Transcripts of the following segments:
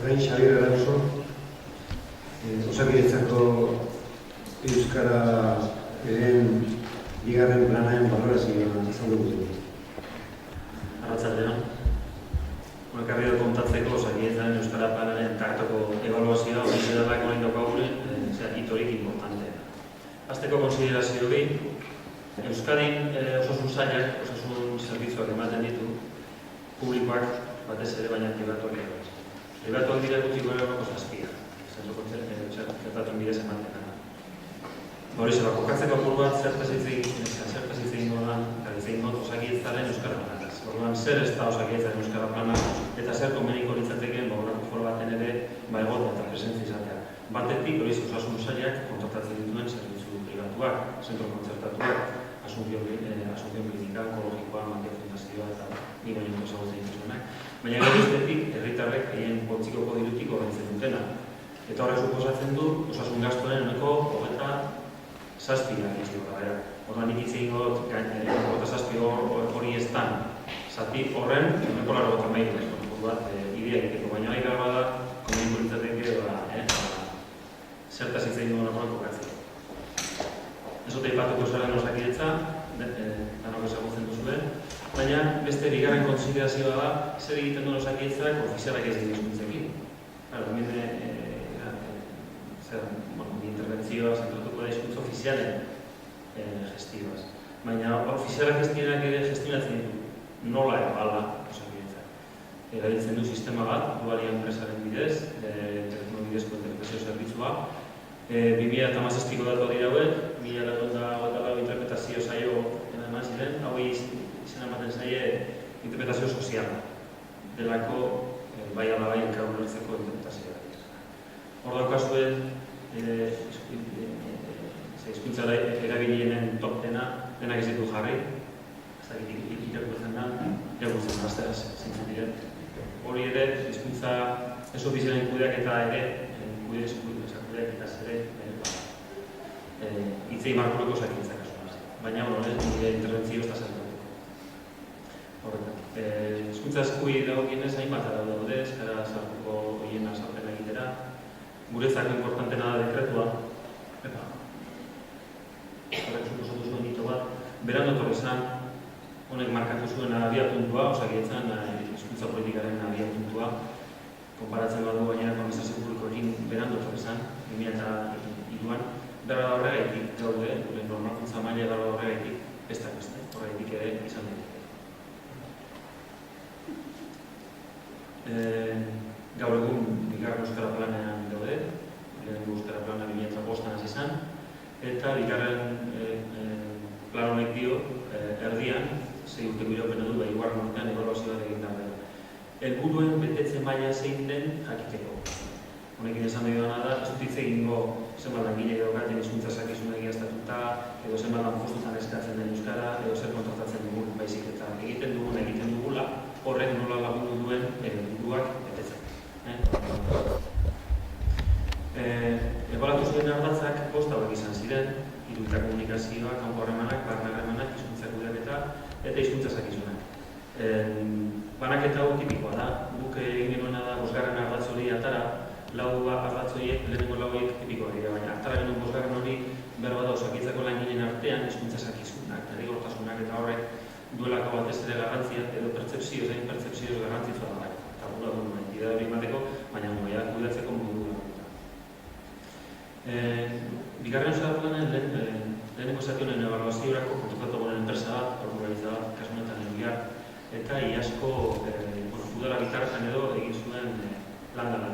Orain Xabier Alonso, Osakidetzako Euskararen bigarren planaren balorazioa izan dugu. Arratsaldean. Ekarri dut kontatzeko Osakidetzaren Euskara planaren tarteko ebaluazioa ofizialak orain daukagu hitorik importantea. Hasteko konsiderazio gehi, Euskadin osasun sailak, osasun zerbitzuak ematen ditu, publikoak batez ere baina pribatuak ere. Pribatuak dira gutxi gora horako zazpia, zertatuen bidez ematen da. Hori zela, kokatzeko apur bat zertaz hitz egin godan, Osakidetzaren Euskara planaz. Orduan, zer ez da Osakidetzaren Euskara plana eta zer komeniko litzatekeen horrako foro baten ere egotea eta presentzia izatea. Batetik, hori osasun sailak kontratatzen dituen zerbitzu pribatuak, zentro kontzertatuak, Asunción Klinika, Onkologikoa, Mantia Fundazioa eta ni baino ezagutzen dituzuenak. Baina bestetik, herritarrek haien poltsikoko dirutik ordaintzen dutena. Eta horrek suposatzen du, osasun gastuaren ehuneko 27 gara. Orduan nik hitz egingo dut, 27 hori ez dan, zati horren ehuneko 83 bat idea egiteko, baina ari gara da, komeniko litzateke zertaz hitz egin duen horrela kokatzeko. Ez dut aipatuko zaren Osakidetza, danok ezagutzen duzuen, baina beste bigarren konsiderazioa da zer egiten duen Osakidetzak ofizialak ez dira hizkuntzekin. Mi interbentzioa zentratuko da hizkuntza ofizialen gestioaz. Baina ofizialak gestionak ere gestionatzen ditu nola ala Osakidetzak. Erabiltzen du sistema bat, dualia enpresaren bidez, telefono bidezko interpretazio zerbitzua. 2017ko datu dira hauek, 2024 interpretazio saio eman ziren, hauei izena ematen zaie interpretazio soziala, delako bai ala bai elkar ulertzeko interpretazioa. Hor daukazuen, hizkuntza erabilienen top denak ez ditu jarri, ez dakit irakurtzen da, gazteraz zintzen diren. Hori ere, hizkuntza ez ofizialen kudeaketa ere, kudeaketaz ere, hitzei markureko Osakidetzak kasuan. Baina, nire interbentzio ez da zentratuko. Horretan. Hizkuntza eskubide dagokienez hainbat daude, eskara sartuko horien azalpena egitera. Guretzako importantena da dekretua. Horrek suposatu zuen hito bat. Berandu etorri izan, honek markatu zuen abiapuntua, Osakidetzan hizkuntza politikaren abiapuntua. Konparatzen badu baina administrazio publikoekin berandu etorri izan, 2002an. Berra da horregaitik gaude, gure normalkuntza maila berra da horregaitik, ez da beste, horregaitik ere izan dut. Gaur egun, bigarren Euskara planean gaude, lehenengo Euskara plana 2005an hasi izan, eta bigarren plan honek dio, erdian, 6 urteko iraupena du, hirugarren urtean ebaluazioa egin da. Helburuen betetze maila zein den jakiteko. Honekin esan nahi duena da, ez dut hitz egingo zenbat langile daukaten hizkuntza zakizuna egiaztatuta, edo zenbat lanpostutan eskatzen den euskara, edo zer kontratatzen dugun, baizik eta egiten dugula, horrek nola lagundu duen helburuak betetzen. Ebaluatu zuen ardatzak 5 hauek izan ziren, hiruita komunikazioa, kanpo harremanak, barne harremanak, hizkuntza kudeaketa eta hizkuntza zakizunak. Banaketa hau tipikoa da, guk egin genuena da 5. ardatz hori atara, lau ardatz horiek, lehenengo lauek tipikoa dira, baina atara genuen 5. hori berba da Osakidetzako langileen artean hizkuntza zakizunak, derrigortasunak eta horrek duelako batez ere garrantzia edo pertzepzioz garrantzitsua da. Eta gura duen entidade hori emateko, baina moia kudeatzeko modu da. Bigarren Euskara planen lehenengo zationen ebaluaziorako kontratatu gonen enpresa bat, organizada bat, kasu honetan Eluiar, eta iasko udara bitartan edo egin zuen lana.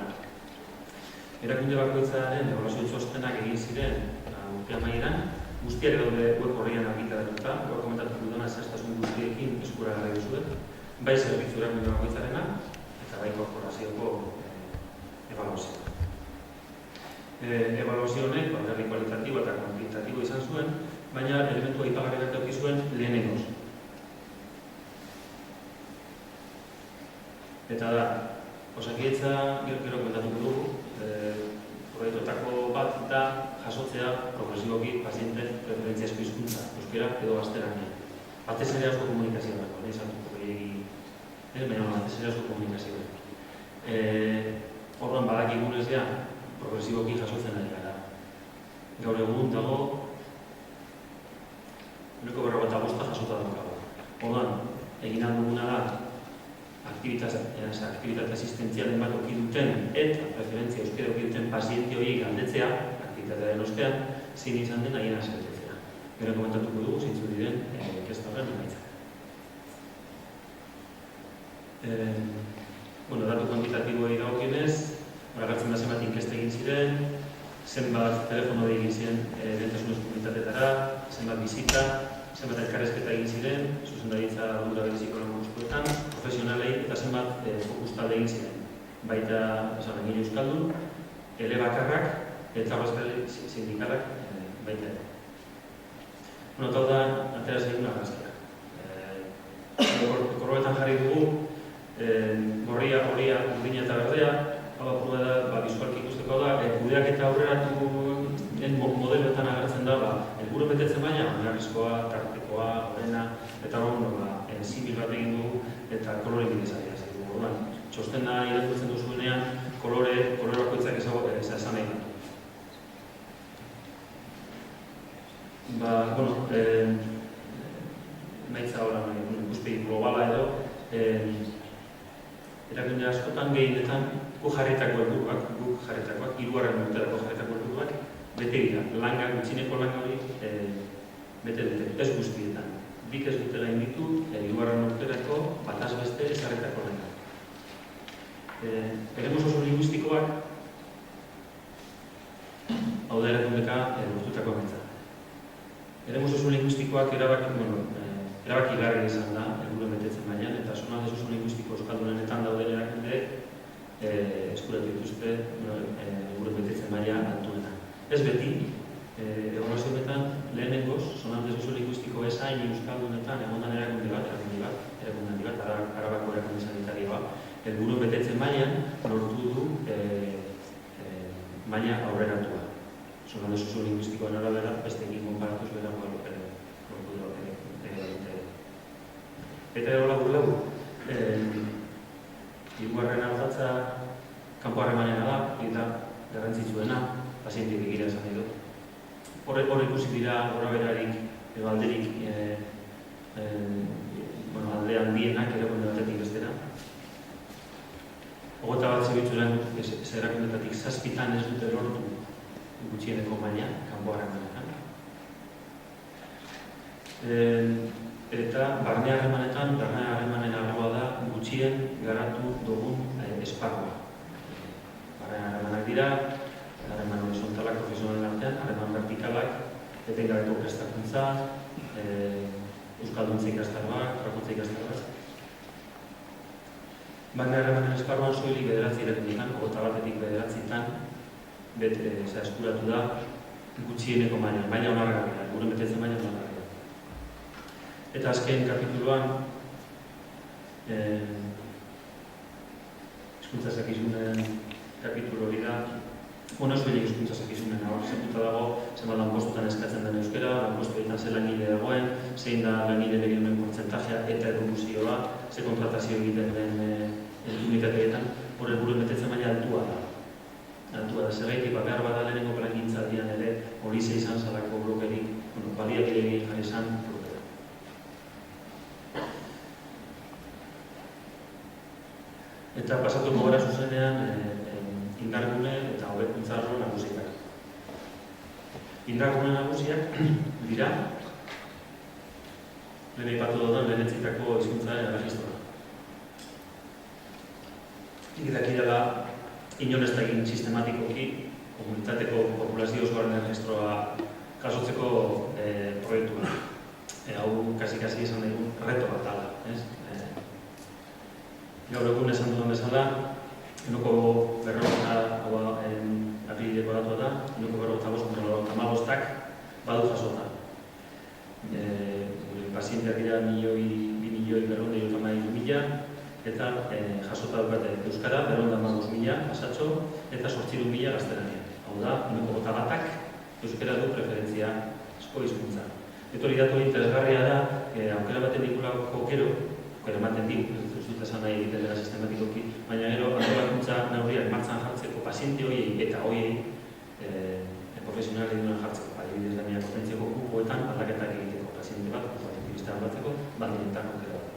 Erakunde bakoitzaren ebaluazio txostenak egin ziren urte amaieran, guztiak daude web horrian argitaratuta, gaur komentatuko dudana zehaztasun guztiekin eskuragarri duzuet, bai zerbitzu erakunde bakoitzarena eta bai korporazioko ebaluazioa. Ebaluazio honek, berri kualitatibo eta kuantitatibo izan zuen, baina elementu aipagarri bat eduki zuen lehenengoz. Eta da, Osakidetza gero komentatuko dugu, proiektuetako bat da jasotzea progresiboki pazienten preferentziazko hizkuntza, euskera edo gaztelania. Batez ere asko komunikazioa dago, baina batez ere asko komunikazioa. Orduan badakigunez ja, progresiboki jasotzen ari gara. Gaur egun dago, 95% jasota daukago. Orduan, egin ahal duguna da, aktibitate asistentzialen bat oki duten eta preferentzia euskera oki duten paziente horiek galdetzea, aktivitatearen ostean, zin izan den haien asertetzea. Gero komentatuko dugu, zintzu diren, inkesta horren emaitzak. Datu kuantitatiboei dagokionez, agertzen da zenbat inkesta egin ziren, zenbat telefono egin ziren lehentasunezko unitateetara, zenbat bizita, zenbat elkarrezketa egin ziren, zuzendaritza ardura bereziko lanpostuetan, profesionalei eta zenbat fokus talde egin ziren. Baita, egile euskaldun, elebakarrak eta horrezkale sindikalak baita ere. Eta da, atera zeigun argazkia. Korroetan jarri dugu, gorria, horia, urdina eta berdea, hau da, bizualki ikusteko da, kudeak eta aurreratu modeloetan agertzen da, helburu betetzen baina, oinarrizkoa, tartekoa, orena, eta simil bat egin dugu, eta kolore bidezari hasi dugu. Txostena irakurtzen duzuenean, kolore bakoitzak esan nahi dut. Maitza ikuspegi globala edo, erakunde askotan gehienetan guk jarritako helburuak, hirugarren urterako jarritako helburuak, bete dira, gutxineko langa hori bete dute, ez guztietan. Bik ez dutela inditu, hirugarren urterako bataz beste ezarritako langa. Eremos oso linguistikoak, hau da erakundeka lortutako emaitza. Eremos oso linguistikoak erabaki garri izan da, helburuen betetzen bainan, eta zonalde oso linguistiko euskaldunenetan dauden erakundeek eskuratu dituzte helburuen betetzen baina altuetan. Ez beti, evaluazioetan lehenengoz, zonalde oso linguistiko esain euskaldunetan egondan erakunde bat, Arabako erakunde sanitarioa, helburuen betetzen bainan lortu du baina aurreratua. Zonalde oso linguistikoen arabera, besteekin konparatuz beragoa lortu du. Eta erola gurlegu, hirugarren ardatza kanpo harremanena da, eta garrantzitsuena, pazientik egira esan edo. Hor ikusi dira gora berarik, alderik, alde handienak erakunde batetik bestera. Hogeta bat zebitzuren, erakundetatik zazpitan ez dute lortu gutxieneko maila, kanpo harremanetan. Eta barne harremanen arloa da gutxien garatu dugun esparrua. Barne harremanak dira, harreman horizontalak profesionalen artean, harreman vertikalak, etengabeko prestakuntza, euskalduntza ikastaroak, trakuntza ikastaroak. Barne harremanen esparruan soilik bederatzi erakundetan, 21 bederatzitan, eskuratu da gutxieneko maila, baina onargarria, gure betetzen baina onargarria. Eta azken kapituluan, hizkuntza zakizunen kapitulu hori da, soilik hizkuntza zakizunen hor, zertuta dago, zenbat lanpostutan eskatzen den euskera, lanpostuetan ze langile dagoen, zein da langile begionen portzentajea eta edukuzioa, ze kontratazio egiten den unitateetan, hor helburuen betetzen baina altua da. Zergaitik, behar bada lehenengo plangintzaldian ere, hori ze izan zalako blokerik, baliabide egin jarri izan blokera. Eta pasatuko gara zuzenean indargune eta hobekuntza arlo nagusiak. Indargune nagusiak dira, lehen aipatu dudan lehenetzitako hizkuntzaren erregistroa. Ikidak dela, inon ez da egin sistematikoki komunitateko populazio osoaren erregistroa jasotzeko proiektua. Hau kasi esan dugu reto bat ala. Gaur egun esan dudan bezala, enoko berrogeta apilideko datua da, enoko berrogeta amagostak badu jasota. Pazienteak dira 2.200.000 eta jasota dukate euskara, 215.000 pasatxo eta 8.000 gaztelania. Hau da, enoko batak euskara du preferentzia asko hizkuntza. Eta hori datu interesgarria da, aukera baten dikulako gero, aukera ematen dik, ez dut esan nahi egiten dela sistematikoki, baina gero antolakuntza neurriak martxan jartzen profesional eduna jartzeko. Adibidez, gainera potentzioko kupoetan aldaketak egiteko paziente bat, aktivista aldatzeko, baldintzak aukera bat.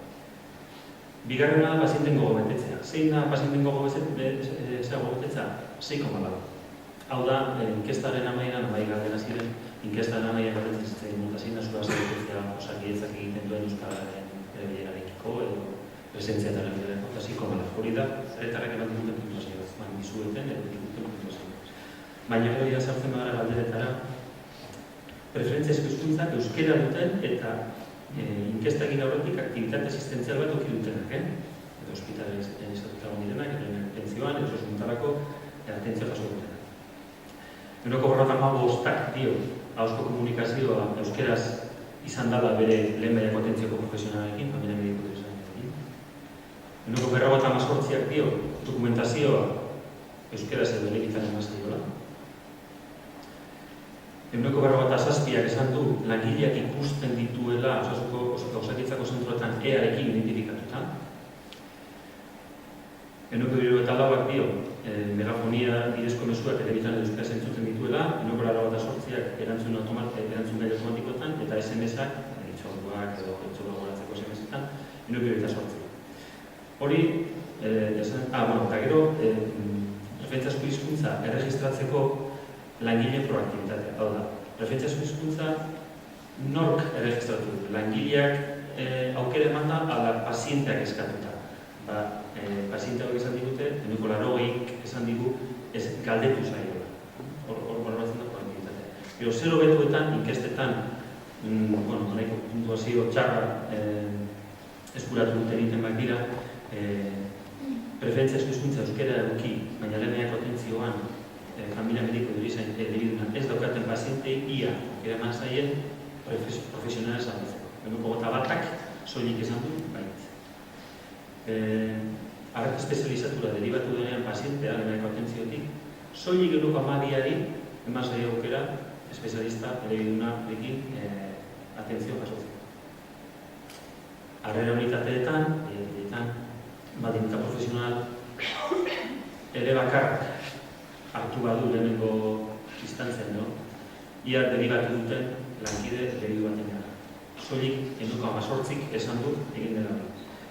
Bigarrena da pazienten gogo betetzea. Zein da pazienten gogo betetzea? 6,4. Hau da, inkestaren amaieran, bai galdera ziren, inkestaren amaieran galdetzen zitzen dut, zein da zura betetzea Osakidetzak egiten duen euskararen erabilerarekiko edo presentzia eta erabilerako, eta 6,4. Hori da, herritarrek eman duten puntuazioa, dizueten edo duten puntuazioa. Baina gero sartzen badara galderetara, preferentziazko hizkuntza euskera duten eta inkesta egin aurretik aktibitate asistentzial bat oki dutenak, eta hospitalen estatuta direnak, edo pentzioan, edo osuntarako atentzio jaso dutenak. Ehuneko 55 dio, ahozko komunikazioa euskeraz izan dela bere lehen mailako atentzioko profesionalekin, familia mediko profesionalekin. Ehuneko 58 dio, dokumentazioa euskeraz edo elebitan emazioa. Ehuneko 57 esan du langileak ikusten dituela Osakidetzako zentroetan EArekin identifikatuta. Ehuneko 74 dio, megafonia bidezko mezuak telebitan euskaraz entzuten dituela, ehuneko 88 erantzun gailu automatikoetan, eta SMS-ak, itxorduak edo itxorduak goratzeko SMS-etan, ehuneko 28. Hori, eta gero, referentziazko hizkuntza erregistratzeko langile proaktibitatea. Hau da, referentziazko hizkuntza nork erregistratu dut. Langileak aukera emanda ala pazienteak eskatuta. Pazienteak esan digute, ehuneko 80 esan digu galdetu zaiola. Hor baloratzen da proaktibitatea. Gero, 0 betuetan, inkestetan, nahiko puntuazio txarra eskuratu dut egiten bak dira, preferentziazko hizkuntza euskera eduki, baina leheneako atentzioan familia mediko edo ez daukaten pazientei ia eraman zaien profesionala zabiltzeko. Ehuneko 21 soilik esan du bait. Arreta espezializatura deribatu denean pazientea lehenaiko atentziotik, soilik ehuneko 12ari eman zaio aukera espezialista elebidunarekin atentzio jasotzeko. Harrera unitateetan, baldintza profesional ere bakarrak hartu badu lehenengo instantzian, ia deribatu duten lankide elebidu batean. Soilik ehuneko 18 esan du egin dela.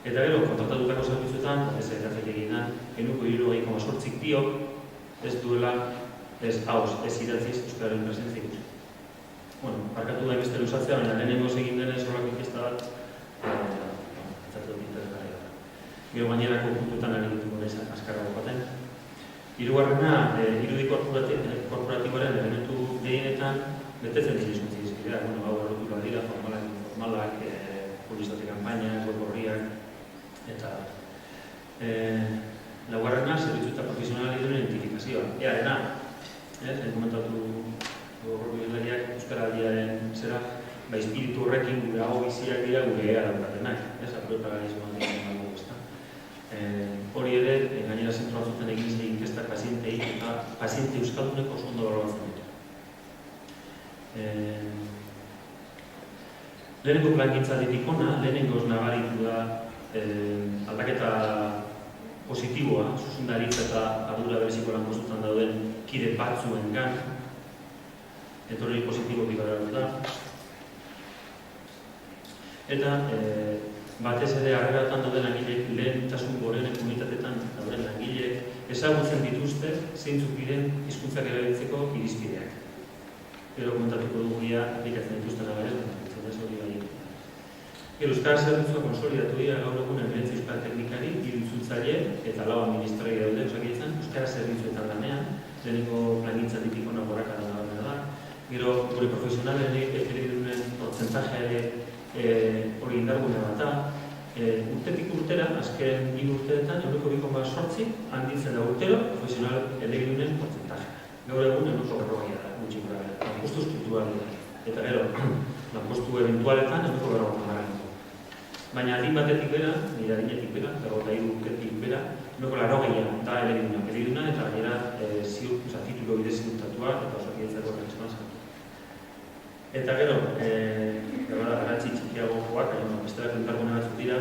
Eta gero, kontratatutako zerbitzuetan, ez egitean, ehuneko 70,8 dio, ez duela, ez idatziz euskararen presentzia ikusi. Barkatu da beste luzatzea, baina lehenengo egin denez horrako inkesta bat, etzatu interesgarria da. Gero gainerako puntutan ari dituko nahizan askarrago baten. Hirugarrena, irudi korporatiboaren elementu gehienetan betetzen dira hizkuntza dizkidea, hau errotura dira, formalak, publizitate kanpainak, web orriak, eta laugarrena, zerbitzu eta profesionala duen identifikazioa. Earena, komentatu gorbilariak euskaraldiaren zera, espiritu horrekin gure hau biziak dira gure ea daukatenak, apropaganismoan dira dugu, ezta. Hori ere, gainera zentro batzuten egin zein inkestak pazientei eta paziente euskalduneko oso ondo baloratzen dute. Lehenengo plangintzatik ona, lehenengoz nabaritu da aldaketa positiboa, zuzendaritza eta ardura bereziko lan postutan dauden kide batzuengan, etorri positibo bigaratu da. Eta batez ere harreratan dauden langileek lehentasun gorenen komunitateetan dauden langileek ezagutzen dituzte zeintzuk diren hizkuntzak erabiltzeko irizpideak. Gero komentatuko dugu ia aplikatzen dituzten abaren, ez hori bai. Gero euskara zerbitzua konsolidatu dira gaur egun emerentzi euskara teknikari, 3 itzultzaile eta 4 administrari daude Osakidetzan, euskara zerbitzuetan lanean, lehenengo plangintzatik ona gorakada da. Gero gure profesionalen elebidunen portzentaje ere hori indargune bat da. Urtetik urtera, azken 3 urteetan, 2,8 handitzen da urtero profesional elebidunen portzentaje. Gaur egun 40 da, gutxi gura, lanpostu strukturalea. Eta gero, lanpostu eventualetan 40 baina adin batetik bera, nire adinetik bera, 43 urtetik bera, 80 da elebiduna eta gainera titulo bidez ziurtatua eta Osakidetzako pertsona. Eta gero, garantzi txikiago joak, besteak entargune batzuk dira,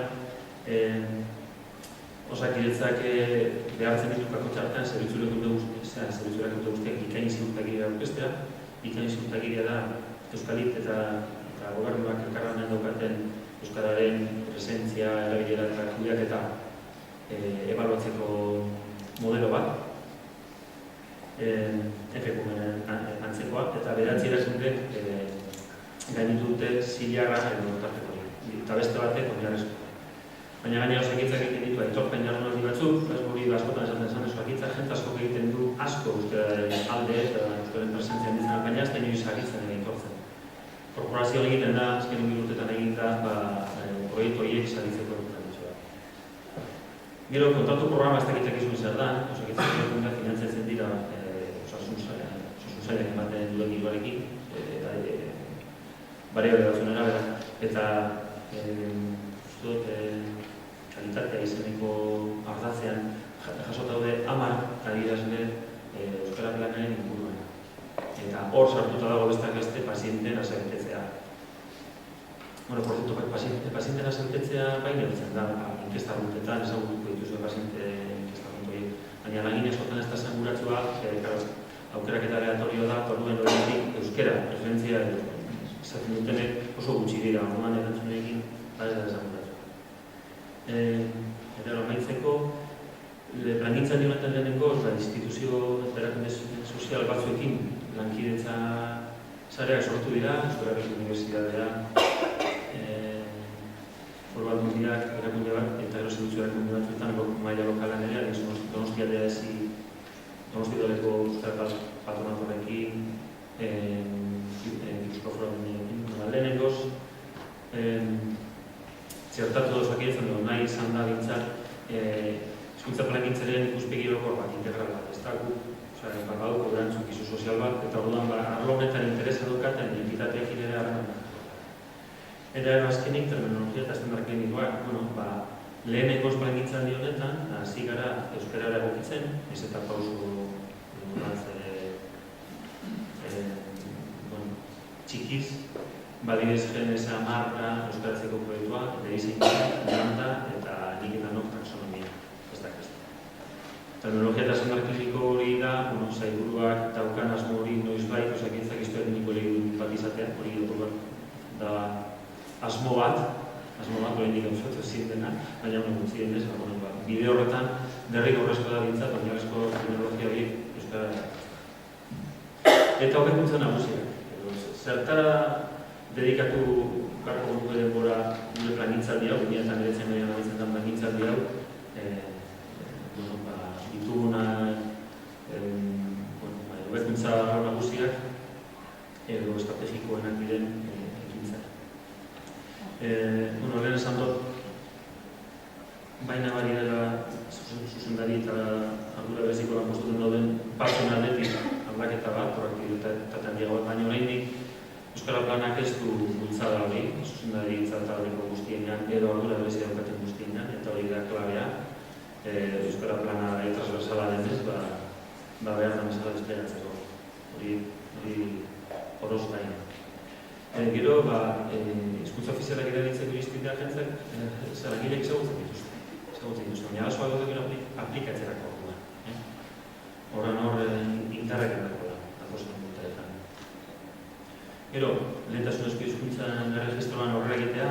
Osakidetzak behartzen ditu kakotxartean zerbitzurek dute guztiak ikain ziurtak gira aurkestea, bikain ziurtagiria da Euskalit eta gobernuak elkarlanean daukaten euskararen presentzia, erabilera eta kudeaketa ebaluatzeko modelo bat, FQM antzekoa, eta 9 erakundek gainditu dute zilarra edo tarteko hori, eta beste batek oinarrizkoa. Baina gainera Osakitzak egiten ditu aitorpen jardunaldi batzuk, hori askotan esaten zen Osakitzak jente asko egiten du asko euskararen alde eta euskararen presentzia handitzen, baina ez da inoiz agitzen ere aitortzen. Korporazio egiten da, azken 2 urtetan egin da, proiektu horiek saritzeko erreferentzioa. Gero, kontratu programa ez dakitzak izun zer da, Osakitzak erakundeak finantzatzen dira osasun sailak ematen duen diruarekin, bariabile batzuen arabera, eta kalitatea izeneko ardatzean jasota daude 10 adierazle euskara planaren inguruan. Eta hor sartuta dago besteak beste pazienteen asebetetzea. Bueno, por cierto, pazienteen asebetetzea baina dutzen da, inkesta rutetan ezagutuko dituzue paziente inkesta rutoiek. Baina lagin askotan ez da esanguratsua, aukeraketa aleatorio da, orduan horiek euskara, referentzia izaten dutenek oso gutxi dira, orduan erantzunekin ez da esanguratsua. Eta amaitzeko, plangintzan honetan lehenengo, instituzio eta erakunde sozial batzuekin lankidetza sareak sortu dira, Euskarabiko Unibertsitatea, Foru Aldundiak erakunde bat, eta instituzio erakunde batzuetan maila lokalan ere, Donostialdea ezi, Donostialdeko Euskara Patronatorekin, Gipuzkoako Foru Aldundiarekin, lehenengoz, zertatu da Osakidetzan edo nahi izan da bintzat hizkuntza plangintzaren ikuspegi orokor bat, integral bat, ez da gu, baduko erantzukizu sozial bat, eta orduan arlo honetan interesa daukaten entitateekin ere harreman bat. Eta azkenik terminologia eta estandarken igual, lehenengoz plangintzaldi honetan, hasi gara euskarara egokitzen, ez eta pauso txikiz, badidez genesa marka euskaratzeko proiektua, deizein landa eta nik eta nok taxonomia, ez da kesta. Terminologia eta estandarkifiko hori da, sailburuak daukan asmo hori noizbait, Osakidetzak historiko lehidun bat izatea, hori da asmo bat hori nik gauzatu ezin dena, baina honen gutzi denez, bide horretan, derrik horrezko da bintzat, oinarrizko terminologia horiek euskara. Eta hobekuntzen nagusiak. Zertara dedikatu garko dugu denbora gure plangintzaldi hau, 2019 nabitzen den plangintzaldi hau, dituguna hobekuntza nagusiak edo estrategikoenak diren ekintzak. Lehen esan dut, baina bari dela zuzendari eta ardura bereziko lan postuten dauden pertsonaletik aldaketa bat, proaktibitate handiago bat, baina oraindik Euskara planak ez du bultzada hori, zuzendari itzaltadoriko guztienean, edo ardura berezia daukaten guztienean, eta hori da klabea. Euskara plana transversala denez, behar da mesala desplegatzeko. Hori horoz nahi. Gero, hizkuntza ofizialak erabiltzeko irizpidea jentzak, zeragilek ezagutzen dituzte. Baina asoa gaudek aplikatzerako hor da. Horren hor indarrak edako da, dakozen urteetan. Gero, lehentasunezko hizkuntzan erregistroan horrela egitea,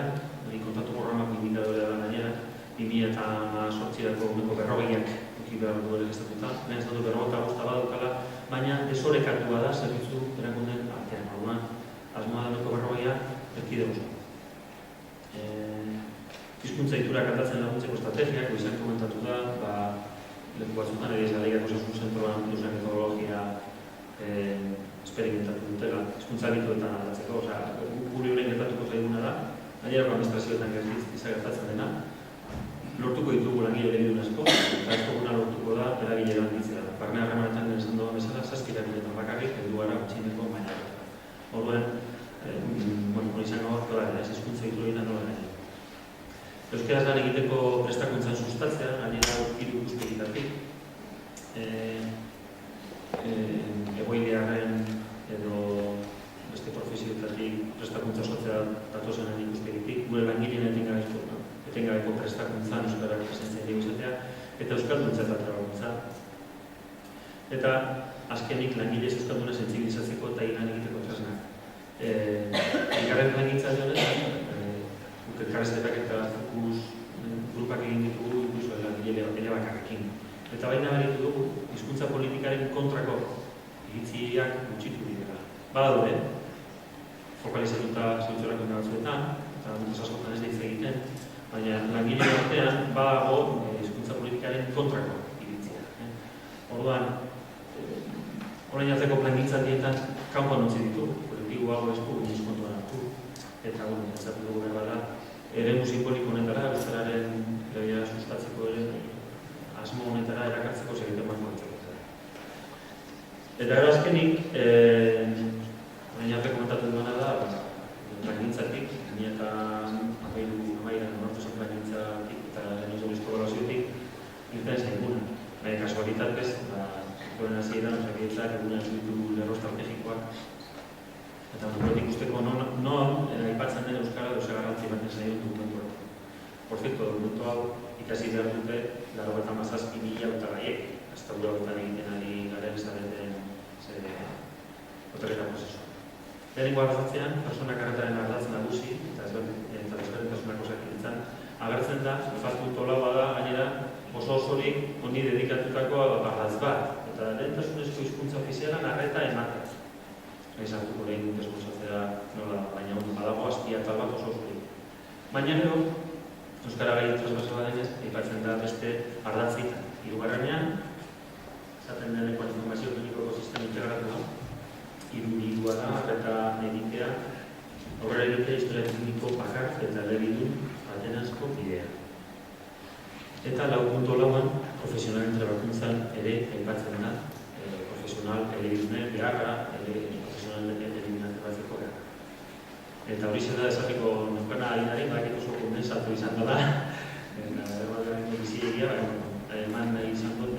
kontatu programako indikadorea da gainera, 2008-ko 40ak eduki behar du erregistratuta, lehen zatu 45 badukala, baina desorekatua da zerbitzu erakundeen artean. Orduan, asmoa denoko 40 erkidego oso. Hizkuntza iturak aldatzen laguntzeko estrategiak, izan komentatu da, leku batzutan, edo izan osasun zentroan duzen metodologia esperimentatu dutela, hizkuntza habituetan aldatzeko, guri horrein gertatuko zaiguna da, gainerako administrazioetan gertatzen dena, lortuko ditugu langile elebidun asko, eta ez duguna lortuko da eragile handitzea. Barne harremanetan esan doan bezala, 7 eragiletan bakarrik, heldu gara gutxieneko baina. Orduan, hori izango bat, hizkuntza ituretan nola nahi. Euskaraz lan egiteko prestakuntzan sustatzea, gainera 3 ikuspegitatik, egoiliarren edo beste profesioetatik prestakuntza sortzea datozen ikuspegitik, gure langileen etengabeko prestakuntzan euskarak presentzia dugu izatea, eta euskalduntza eta trabakuntza. Eta azkenik langile euskalduna sentsibilizatzeko eta lan egiteko tresnak. Bigarren plangintzaldi honetan, guk elkarrizketak eta fokus grupak egin ditugu inkluso langile elebakarrekin. Eta baina baritu dugu, hizkuntza politikaren kontrako iritziak gutxitu direla. Badaude, fokalizatuta zeutzorako batzuetan, eta dut askotan ez ditz egiten, baina langile batean badago hizkuntza politikaren kontrako iritzia. Orduan, orain arteko plangintzaldietan kanpoan utzi ditu, kolektibo hau ez dugu kontuan hartu, eta ezatu dugu behar bada, eremu simboliko honetara, euskararen legea sustatzeko ere asmo honetara erakartzeko segiten marko ditzeko. Eta gero azkenik, orain arte komentatu duena da, plangintzatik, 2013 onartu zen plangintzatik eta lehenengo ebaluaziotik irten zaiguna. Baina kasualitatez, duen hasieran osakidetzak egunean ditu lerro estrategikoak. Eta ondotik usteko non aipatzen den euskara edo garrantzi ematen zaio dokumentu hau. Por cierto, dokumentu hau ikasi behar dute 97.000 hautagaiek, hasta hauetan egiten ari garen zareten hotelera prozesua. Lehenengo arrazatzean, personak arretaren ardatz nagusi, eta ezberdin personak osakidetzan, agertzen da, nefazpunto lau bada, gainera oso osorik honi dedikatutako ardatz bat, eta lehentasunezko hizkuntza ofizialan arreta ematen. Ez hartuko lehen dut eskuntzatzea nola, baina badago azpia tal bat oso osorik. Baina gero, euskara gai transversala denez, aipatzen da beste ardatzitan. Hirugarrenean, esaten deneko informazio klinikoko sistema integratua, hiru da, arreta egitea, aurrera egitea historia kliniko bakar eta elebidun batenazko bidea. Eta 4.4an, profesionalen trebakuntzan ere aipatzen da, profesional elebidunen beharra, profesional elebidunen trebatzeko beharra. Eta hori da esateko nukana harinari, bakit oso kondensatu izan da, eta erbalgarriko biziegia, eman nahi izan dut,